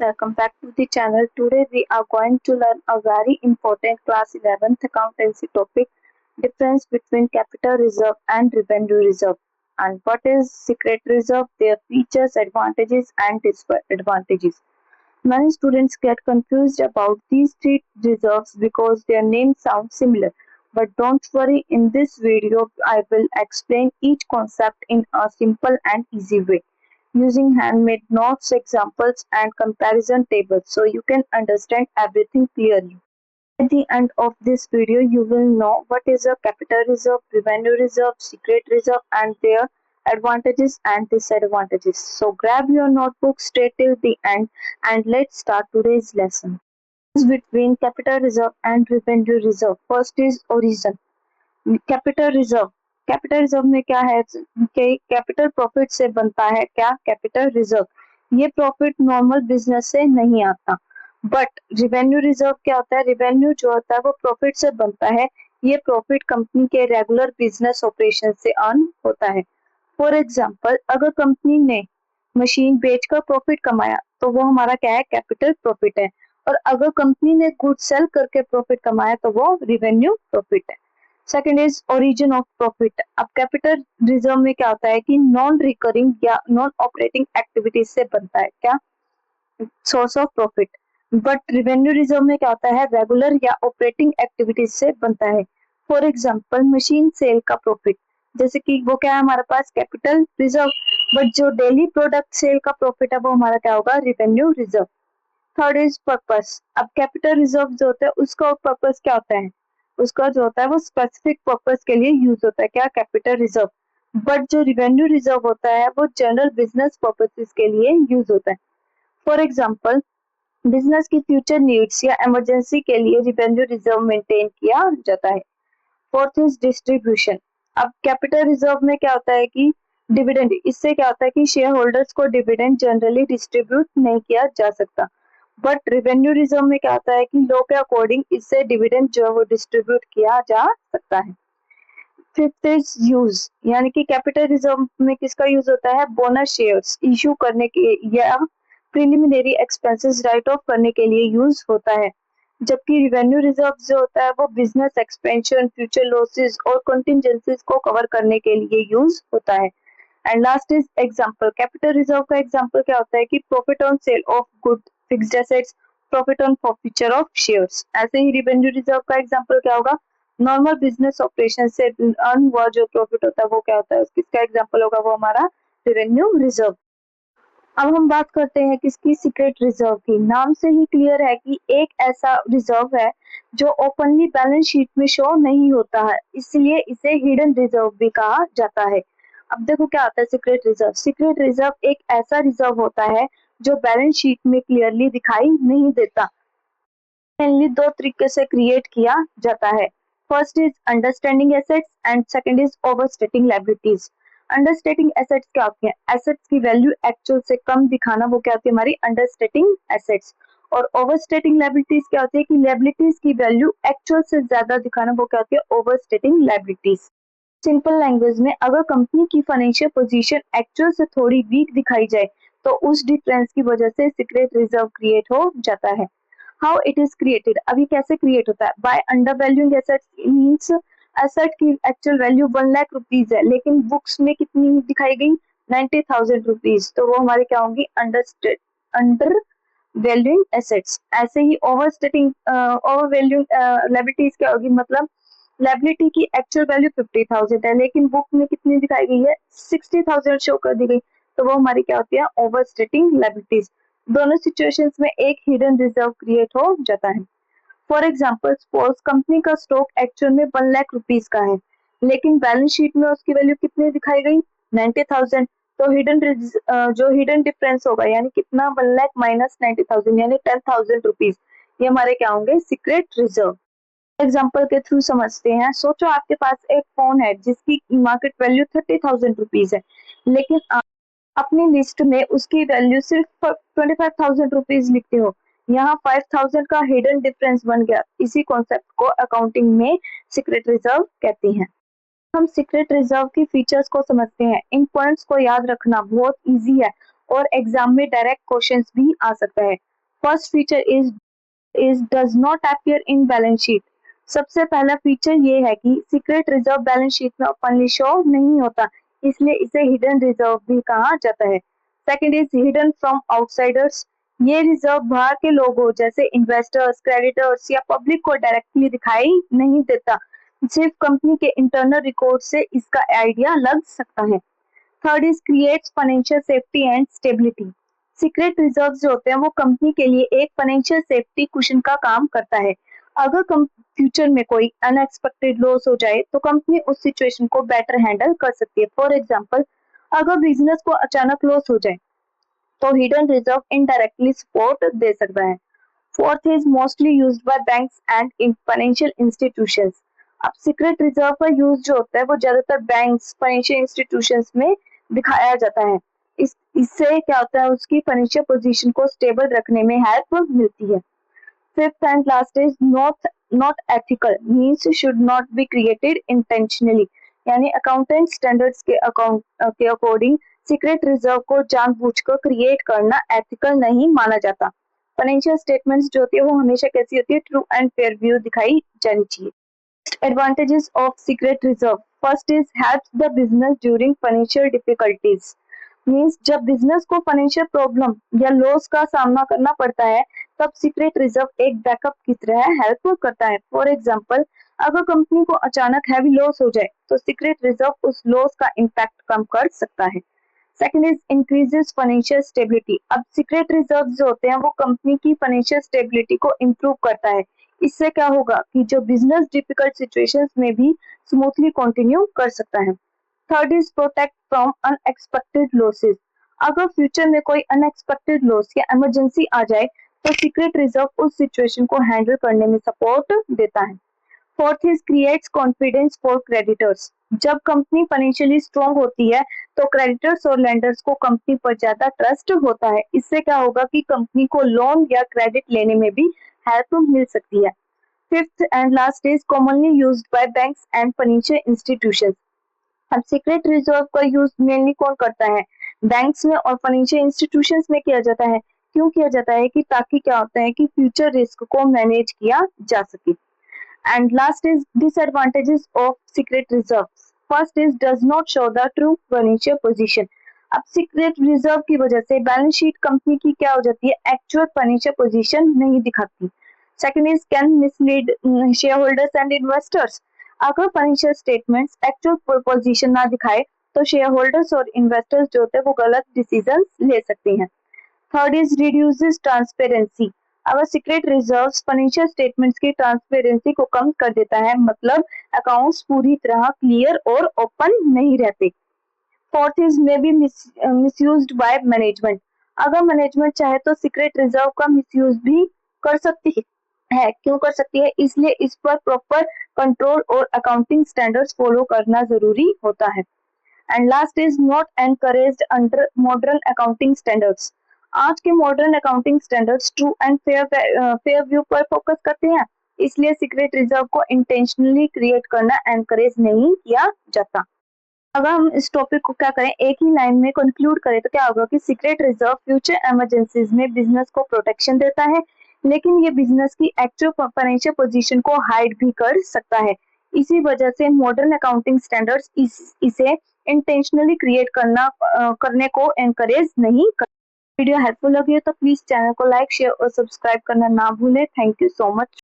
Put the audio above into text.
welcome back to the channel. Today we are going to learn a very important class 11th accountancy topic, difference between capital reserve and revenue reserve, and what is secret reserve, their features, advantages and disadvantages. Many students get confused about these three reserves because their names sound similar. But don't worry, in this video I will explain each concept in a simple and easy way using handmade notes, examples and comparison tables so you can understand everything clearly. At the end of this video, you will know what is a capital reserve, revenue reserve, secret reserve and their advantages and disadvantages. So grab your notebook, stay till the end and let's start today's lesson. Between capital reserve and revenue reserve. First is origin. Capital reserve में क्या है कि capital profit से बनता है क्या capital reserve. ये profit normal business से नहीं आता। बट रिवेन्यू रिजर्व क्या होता है, रिवेन्यू जो होता है वो प्रॉफिट से बनता है। ये प्रॉफिट कंपनी के रेगुलर बिजनेस ऑपरेशन से अर्न होता है। फॉर एग्जाम्पल, अगर कंपनी ने मशीन बेचकर प्रॉफिट कमाया तो वो हमारा क्या है, कैपिटल प्रॉफिट है। और अगर कंपनी ने गुड सेल करके प्रॉफिट कमाया तो वो रिवेन्यू प्रॉफिट है। Second is origin of profit. अब कैपिटल रिजर्व में क्या होता है कि नॉन रिकरिंग या नॉन ऑपरेटिंग एक्टिविटीज से बनता है क्या, source of profit. But revenue reserve में क्या होता है, रेगुलर या ऑपरेटिंग एक्टिविटीज से बनता है। फॉर एग्जाम्पल, मशीन सेल का प्रॉफिट, जैसे कि वो क्या है हमारे पास कैपिटल रिजर्व, बट जो डेली प्रोडक्ट सेल का प्रॉफिट है वो हमारा क्या होगा, revenue reserve. Third is purpose. अब कैपिटल रिजर्व जो होता है उसका पर्पस क्या होता है, उसका जो होता है वो स्पेसिफिक पर्पस के लिए यूज होता है क्या, कैपिटल रिजर्व। बट जो रिवेन्यू रिजर्व होता है वो जनरल बिजनेस पर्पसेस के लिए यूज होता है। फॉर एग्जाम्पल, बिजनेस की फ्यूचर नीड्स या इमरजेंसी के लिए रिवेन्यू रिजर्व मेंटेन किया जाता है। Fourth is distribution. अब कैपिटल रिजर्व में क्या होता है कि डिविडेंड, इससे क्या होता है कि शेयर होल्डर्स को डिविडेंड जनरली डिस्ट्रीब्यूट नहीं किया जा सकता। बट रेवेन्यू रिजर्व में क्या होता है कि लॉ के अकॉर्डिंग इससे डिविडेंड जो है वो डिस्ट्रीब्यूट किया जा सकता है। फिफ्थ इज यूज, यानी कि कैपिटल रिजर्व में किसका यूज होता है, बोनस शेयर्स इशू करने के या प्रिलिमिनरी एक्सपेंसेस राइट ऑफ करने के लिए यूज होता है। जबकि रिवेन्यू रिजर्व जो होता है वो बिजनेस एक्सपेंशन, फ्यूचर लॉसेस और कंटिजेंसीज को कवर करने के लिए यूज होता है। And last is example. Capital reserve का एग्जांपल क्या होता है कि profit on sale of good fixed assets, profit on forfeiture of shares. ऐसे ही रिवेन्यू रिजर्व का एग्जांपल क्या होगा, नॉर्मल बिजनेस ऑपरेशन से अर्न हुआ जो प्रॉफिट होता है वो क्या होता है, किसका एग्जांपल होगा, वो हमारा रिवेन्यू रिजर्व। अब हम बात करते हैं किसकी, सीक्रेट रिजर्व की। नाम से ही क्लियर है कि एक ऐसा रिजर्व है जो ओपनली बैलेंस शीट में शो नहीं होता है, इसलिए इसे हिडन रिजर्व भी कहा जाता है। अब देखो क्या आता है सीक्रेट रिजर्व। सीक्रेट रिजर्व एक ऐसा रिजर्व होता है जो बैलेंस शीट में क्लियरली दिखाई नहीं देता। मेनली दो तरीके से क्रिएट किया जाता है। First is understanding assets and second is overstating liabilities. Understating assets क्या होती है, एसेट्स की वैल्यू एक्चुअल से कम दिखाना, वो क्या होती है हमारी अंडरस्टेटिंग एसेट्स। और ओवरस्टेटिंग लायबिलिटीज क्या होती है कि लायबिलिटीज की वैल्यू एक्चुअल से ज्यादा दिखाना, वो क्या होती है ओवरस्टेटिंग लायबिलिटीज। सिंपल लैंग्वेज में, अगर कंपनी की फाइनेंशियल पोजीशन एक्चुअल से थोड़ी वीक दिखाई जाए तो उस डिफरेंस की वजह से सीक्रेट रिजर्व क्रिएट हो जाता है। हाउ इट इज क्रिएटेड, अभी कैसे क्रिएट होता है, by under valuing assets. Means asset की एक्चुअल वैल्यू 1 लाख रुपीज है लेकिन बुक्स में कितनी दिखाई गई, 90,000 रुपीज, तो वो हमारे क्या होंगी, अंडर वैल्यूइंग एसेट्स। ऐसे ही ओवर वैल्यूइंग लायबिलिटीज क्या होगी, मतलब लायबिलिटी की एक्चुअल वैल्यू 50,000 है लेकिन बुक में कितनी दिखाई गई है, 60,000 शो कर दी गई, तो वो हमारी क्या होती है, ओवरस्टेटिंग लायबिलिटीज। दोनों सिचुएशंस में एक हिडन रिजर्व क्रिएट हो जाता है। फॉर एग्जांपल, सपोज कंपनी का स्टॉक एक्चुअल में 1 लाख रुपीज का है लेकिन बैलेंस शीट में उसकी वैल्यू कितनी दिखाई गई, 90,000। तो जो हिडन डिफरेंस होगा यानी कितना, 1 लाख माइनस 90,000 यानी 10,000 रुपीज, ये हमारे क्या होंगे, सीक्रेट रिजर्व। एग्जाम्पल के थ्रू समझते हैं। सोचो आपके पास एक फोन है जिसकी मार्केट वैल्यू 30,000 रुपीज है लेकिन आप अपनी लिस्ट में उसकी वैल्यू सिर्फ 25,000 रुपीज लिखते हो। यहाँ 5,000 का हिडन डिफरेंस बन गया। इसी कॉन्सेप्ट को अकाउंटिंग में सीक्रेट रिजर्व कहते हैं। हम सीक्रेट रिजर्व की फीचर्स को समझते हैं। इन पॉइंट्स को याद रखना बहुत इजी है और एग्जाम में डायरेक्ट क्वेश्चंस भी आ सकता है। First feature is does not appear in balance sheet. सबसे पहला फीचर ये है कि सीक्रेट रिजर्व बैलेंस शीट में ओपनली शो नहीं होता, इसलिए इसे हिडन रिजर्व भी कहा जाता है। Second is hidden from outsiders. ये रिजर्व बाहर के लोगों जैसे इन्वेस्टर्स, क्रेडिटर्स या पब्लिक को डायरेक्टली दिखाई नहीं देता, सिर्फ कंपनी के इंटरनल रिकॉर्ड से इसका आइडिया लग सकता है। Third is creates financial safety and stability. Secret reserve जो होते हैं वो कंपनी के लिए एक फाइनेंशियल सेफ्टी कुशन का काम करता है। अगर फ्यूचर में कोई अनएक्सपेक्टेड लॉस हो जाए तो कंपनी उस सिचुएशन को बेटर हैंडल कर सकती है। फॉर एग्जाम्पल, अगर बिजनेस को अचानक लॉस हो जाए तो हिडन रिजर्व इनडायरेक्टली सपोर्ट दे सकता है। Fourth is mostly used by banks and in financial institutions. अब सीक्रेट रिजर्व का यूज जो होता है वो ज्यादातर बैंक्स, फाइनेंशियल इंस्टीट्यूशंस में दिखाया जाता है। इससे क्या होता है, उसकी फाइनेंशियल पोजीशन को स्टेबल रखने में हेल्प मिलती है। Fifth and last is not ethical, means should not be created intentionally. यानी अकाउंटेंट स्टैंडर्ड्स के अकॉर्डिंग सीक्रेट रिजर्व को जानबूझकर क्रिएट करना एथिकल नहीं माना जाता। फाइनेंशियल स्टेटमेंट्स जो होती है वो हमेशा कैसी होती है, ट्रू एंड फेयर व्यू दिखाई जानी चाहिए। Advantages of secret reserve. First is helps the business during financial difficulties. Means जब बिजनेस को फाइनेंशियल प्रॉब्लम या लॉस का सामना करना पड़ता है तब सीक्रेट रिजर्व एक बैकअप की तरह हेल्प करता है। फॉर एग्जांपल, अगर कंपनी को अचानक हैवी लॉस हो जाए तो सीक्रेट रिजर्व उस लॉस का इम्पैक्ट कम कर सकता है। Second is increases financial stability. अब सीक्रेट रिजर्व जो होते हैं वो कंपनी की फाइनेंशियल स्टेबिलिटी को इम्प्रूव करता है। इससे क्या होगा कि जो बिजनेस डिफिकल्ट सिचुएशंस में भी स्मूथली कंटिन्यू कर सकता है। Third is protect from unexpected losses. अगर फ्यूचर में कोई अनएक्सपेक्टेड लॉस या इमरजेंसी आ जाए तो सीक्रेट रिजर्व उस सिचुएशन को हैंडल करने में सपोर्ट देता है। Fourth is creates confidence for creditors. जब कंपनी फाइनेंशियली स्ट्रांग होती है तो क्रेडिटर्स और लेंडर्स को कंपनी पर ज्यादा ट्रस्ट होता है। इससे क्या होगा कि कंपनी को लोन या क्रेडिट लेने में भी हेल्प मिल सकती है। Fifth and last is commonly used by banks and financial institutions. अब सीक्रेट रिजर्व का यूज मेनली कौन करता है, बैंक्स में और फाइनेंशियल इंस्टीट्यूशंस में किया जाता है। क्यों किया जाता है कि ताकि क्या होता है कि फ्यूचर रिस्क को मैनेज किया जा सके। And last is disadvantages of secret reserves. First is does not show the true financial position. अब सीक्रेट रिजर्व की वजह से बैलेंस शीट कंपनी की क्या हो जाती है, एक्चुअल फाइनेंशियल पोजीशन नहीं दिखाती। Second is can mislead share holders and investors. अगर फाइनेंशियल स्टेटमेंट्स एक्चुअल पोजीशन ना दिखाए तो शेयर होल्डर्स और इन्वेस्टर्स जो होते हैं वो गलत डिसीजन ले सकते हैं। Third is reduces transparency. अगर सीक्रेट रिजर्व्स फाइनेंशियल स्टेटमेंट्स की ट्रांसपेरेंसी को कम कर देता है, मतलब अकाउंट्स पूरी तरह क्लियर और ओपन नहीं रहते। Fourth is may be misused by management. अगर मैनेजमेंट चाहे तो सीक्रेट रिजर्व का मिसयूज भी कर सकती है। क्यों कर सकती है, इसलिए इस पर प्रॉपर कंट्रोल और अकाउंटिंग स्टैंडर्ड्स फॉलो करना जरूरी होता है। And last is not encouraged under modern accounting standards. आज के modern accounting standards true and fair view पर फोकस करते हैं, इसलिए सीक्रेट रिजर्व को इंटेंशनली क्रिएट करना एनकरेज नहीं किया जाता। अगर हम इस टॉपिक को क्या करें, एक ही लाइन में कंक्लूड करें तो क्या होगा कि सीक्रेट रिजर्व फ्यूचर इमरजेंसीज में बिजनेस को प्रोटेक्शन देता है, लेकिन ये बिजनेस की एक्चुअल फाइनेंशियल पोजीशन को हाइड भी कर सकता है। इसी वजह से मॉडर्न अकाउंटिंग स्टैंडर्ड्स इसे इंटेंशनली क्रिएट करने को एनकरेज नहीं कर। वीडियो हेल्पफुल लगी है तो प्लीज चैनल को लाइक, शेयर और सब्सक्राइब करना ना भूलें। Thank you so much.